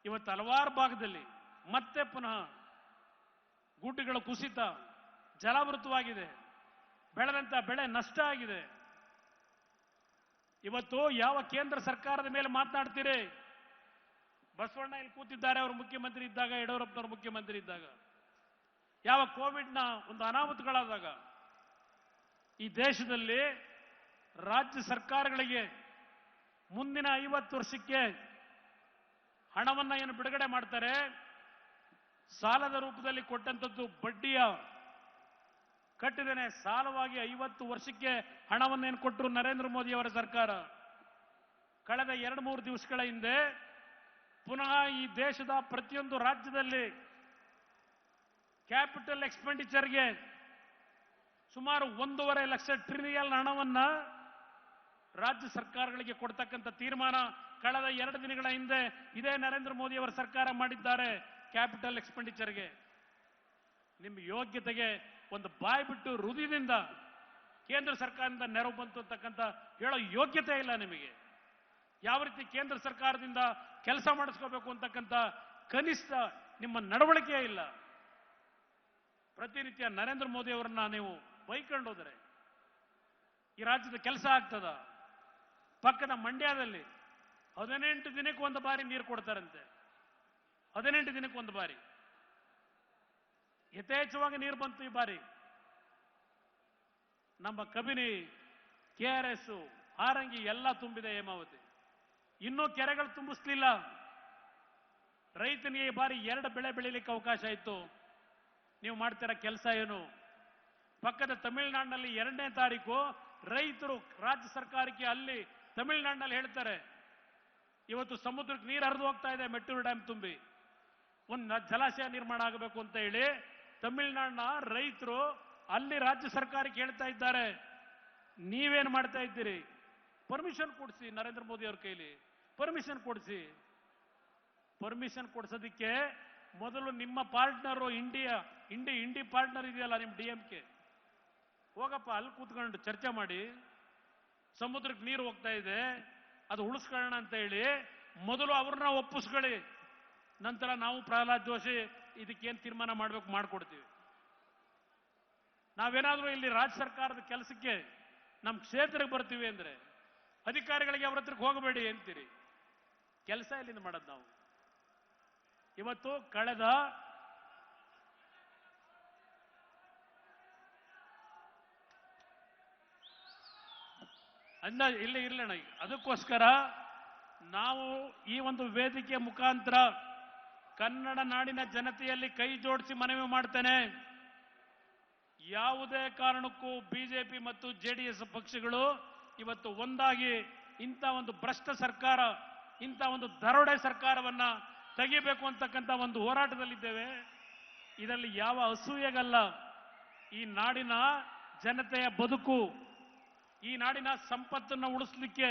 ಇವತ್ತು ಹಲವಾರು ಭಾಗದಲ್ಲಿ ಮತ್ತೆ ಪುನಃ ಗುಡ್ಡಗಳ ಕುಸಿತ, ಜಲಾವೃತವಾಗಿದೆ, ಬೆಳೆದಂತ ಬೆಳೆ ನಷ್ಟ ಆಗಿದೆ. ಇವತ್ತು ಯಾವ ಕೇಂದ್ರ ಸರ್ಕಾರದ ಮೇಲೆ ಮಾತನಾಡ್ತೀರಿ? ಬಸವಣ್ಣ ಇಲ್ಲಿ ಕೂತಿದ್ದಾರೆ, ಅವರು ಮುಖ್ಯಮಂತ್ರಿ ಇದ್ದಾಗ, ಯಡಿಯೂರಪ್ಪನವರು ಮುಖ್ಯಮಂತ್ರಿ ಇದ್ದಾಗ, ಯಾವ ಕೋವಿಡ್ನ ಒಂದು ಅನಾಹುತಗಳಾದಾಗ ಈ ದೇಶದಲ್ಲಿ ರಾಜ್ಯ ಸರ್ಕಾರಗಳಿಗೆ ಮುಂದಿನ 50 ವರ್ಷಕ್ಕೆ ಹಣವನ್ನ ಏನು ಬಿಡುಗಡೆ ಮಾಡ್ತಾರೆ, ಸಾಲದ ರೂಪದಲ್ಲಿ ಕೊಟ್ಟಂತದ್ದು ಬಡ್ಡಿಯ ಕಟ್ಟಿದೇನೆ ಸಾಲವಾಗಿ 50 ವರ್ಷಕ್ಕೆ ಹಣವನ್ನೇನು ಕೊಟ್ಟರು ನರೇಂದ್ರ ಮೋದಿ ಅವರ ಸರ್ಕಾರ. ಕಳೆದ 2-3 ದಿವಸಗಳ ಹಿಂದೆ ಪುನಃ ಈ ದೇಶದ ಪ್ರತಿಯೊಂದು ರಾಜ್ಯದಲ್ಲಿ ಕ್ಯಾಪಿಟಲ್ ಎಕ್ಸ್ಪೆಂಡಿಚರ್ಗೆ ಸುಮಾರು 1.5 ಲಕ್ಷ ಟ್ರಿಲಿಯನ್ ಹಣವನ್ನ ರಾಜ್ಯ ಸರ್ಕಾರಗಳಿಗೆ ಕೊಡ್ತಕ್ಕಂಥ ತೀರ್ಮಾನ ಕಳೆದ 2 ದಿನಗಳ ಹಿಂದೆ ಇದೇ ನರೇಂದ್ರ ಮೋದಿ ಅವರ ಸರ್ಕಾರ ಮಾಡಿದ್ದಾರೆ. ಕ್ಯಾಪಿಟಲ್ ಎಕ್ಸ್ಪೆಂಡಿಚರ್ಗೆ ನಿಮ್ಮ ಯೋಗ್ಯತೆಗೆ ಒಂದು ಬಾಯಿ ಬಿಟ್ಟು ಹೃದಯದಿಂದ ಕೇಂದ್ರ ಸರ್ಕಾರದಿಂದ ನೆರವು ಬಂತು ಅಂತಕ್ಕಂಥ ಹೇಳೋ ಯೋಗ್ಯತೆ ಇಲ್ಲ ನಿಮಗೆ. ಯಾವ ರೀತಿ ಕೇಂದ್ರ ಸರ್ಕಾರದಿಂದ ಕೆಲಸ ಮಾಡಿಸ್ಕೋಬೇಕು ಅಂತಕ್ಕಂಥ ಕನಿಷ್ಠ ನಿಮ್ಮ ನಡವಳಿಕೆ ಇಲ್ಲ. ಪ್ರತಿನಿತ್ಯ ನರೇಂದ್ರ ಮೋದಿ ಅವರನ್ನ ನೀವು ಬೈಕೊಂಡು ಹೋದರೆ ಈ ರಾಜ್ಯದ ಕೆಲಸ ಆಗ್ತದ? ಪಕ್ಕದ ಮಂಡ್ಯದಲ್ಲಿ 18 ದಿನಕ್ಕೆ ಒಂದು ಬಾರಿ ನೀರು ಕೊಡ್ತಾರಂತೆ. 18 ದಿನಕ್ಕೆ ಒಂದು ಬಾರಿ ಯಥೇಚ್ಛವಾಗಿ ನೀರು ಬಂತು. ಈ ಬಾರಿ ನಮ್ಮ ಕಬಿನಿ, KRS, ಹಾರಂಗಿ ಎಲ್ಲ ತುಂಬಿದೆ ಹೇಮಾವತಿ. ಇನ್ನೂ ಕೆರೆಗಳು ತುಂಬಿಸ್ಲಿಲ್ಲ. ರೈತನಿಗೆ ಈ ಬಾರಿ 2 ಬೆಳೆ ಬೆಳೀಲಿಕ್ಕೆ ಅವಕಾಶ ಇತ್ತು. ನೀವು ಮಾಡ್ತಿರೋ ಕೆಲಸ ಏನು? ಪಕ್ಕದ ತಮಿಳುನಾಡಿನಲ್ಲಿ 2ನೇ ತಾರೀಕು ರೈತರು ರಾಜ್ಯ ಸರ್ಕಾರಕ್ಕೆ ಅಲ್ಲಿ ತಮಿಳುನಾಡಿನಲ್ಲಿ ಹೇಳ್ತಾರೆ, ಇವತ್ತು ಸಮುದ್ರಕ್ಕೆ ನೀರು ಹರಿದು ಹೋಗ್ತಾ ಇದೆ, ಮೆಟ್ಟೂರು ಡ್ಯಾಮ್ ತುಂಬಿ ಒಂದು ಜಲಾಶಯ ನಿರ್ಮಾಣ ಆಗಬೇಕು ಅಂತ ಹೇಳಿ ತಮಿಳುನಾಡಿನ ರೈತರು ಅಲ್ಲಿ ರಾಜ್ಯ ಸರ್ಕಾರಕ್ಕೆ ಹೇಳ್ತಾ ಇದ್ದಾರೆ. ನೀವೇನು ಮಾಡ್ತಾ ಇದ್ದೀರಿ? ಪರ್ಮಿಷನ್ ಕೊಡಿಸಿ, ನರೇಂದ್ರ ಮೋದಿ ಅವ್ರ ಕೈಲಿ ಪರ್ಮಿಷನ್ ಕೊಡಿಸಿ. ಪರ್ಮಿಷನ್ ಕೊಡಿಸೋದಕ್ಕೆ ಮೊದಲು ನಿಮ್ಮ ಪಾರ್ಟ್ನರು ಇಂಡಿ ಪಾರ್ಟ್ನರ್ ಇದೆಯಲ್ಲ ನಿಮ್ಮ DMK, ಹೋಗಪ್ಪ ಅಲ್ಲಿ ಕೂತ್ಕೊಂಡು ಚರ್ಚೆ ಮಾಡಿ. ಸಮುದ್ರಕ್ಕೆ ನೀರು ಹೋಗ್ತಾ ಇದೆ, ಅದು ಉಳಿಸ್ಕೊಳ್ಳೋಣ ಅಂತ ಹೇಳಿ ಮೊದಲು ಅವ್ರನ್ನ ಒಪ್ಪಿಸ್ಕೊಳ್ಳಿ. ನಂತರ ನಾವು ಪ್ರಹ್ಲಾದ್ ಜೋಶಿ ಇದಕ್ಕೇನು ತೀರ್ಮಾನ ಮಾಡಬೇಕು ಮಾಡಿಕೊಡ್ತೀವಿ. ನಾವೇನಾದ್ರೂ ಇಲ್ಲಿ ರಾಜ್ಯ ಸರ್ಕಾರದ ಕೆಲಸಕ್ಕೆ ನಮ್ಮ ಕ್ಷೇತ್ರಕ್ಕೆ ಬರ್ತೀವಿ ಅಂದ್ರೆ ಅಧಿಕಾರಿಗಳಿಗೆ ಅವ್ರ ಹತ್ರಕ್ಕೆ ಹೋಗಬೇಡಿ ಅಂತೀರಿ. ಕೆಲಸ ಎಲ್ಲಿಂದ ಮಾಡೋದು ನಾವು? ಇವತ್ತು ಕಳೆದ ಇಲ್ಲಿ ಇರ್ಲಣ, ಅದಕ್ಕೋಸ್ಕರ ನಾವು ಈ ಒಂದು ವೇದಿಕೆ ಮುಖಾಂತರ ಕನ್ನಡ ನಾಡಿನ ಜನತೆಯಲ್ಲಿ ಕೈ ಜೋಡಿಸಿ ಮನವಿ ಮಾಡ್ತೇನೆ. ಯಾವುದೇ ಕಾರಣಕ್ಕೂ ಬಿಜೆಪಿ ಮತ್ತು JDS ಪಕ್ಷಗಳು ಇವತ್ತು ಒಂದಾಗಿ ಇಂಥ ಒಂದು ಭ್ರಷ್ಟ ಸರ್ಕಾರ, ಇಂಥ ಒಂದು ದರೋಡೆ ಸರ್ಕಾರವನ್ನ ತೆಗಿಬೇಕು ಅಂತಕ್ಕಂಥ ಒಂದು ಹೋರಾಟದಲ್ಲಿದ್ದೇವೆ. ಇದರಲ್ಲಿ ಯಾವ ಅಸೂಯೆಗಲ್ಲ. ಈ ನಾಡಿನ ಜನತೆಯ ಬದುಕು, ಈ ನಾಡಿನ ಸಂಪತ್ತನ್ನು ಉಳಿಸಲಿಕ್ಕೆ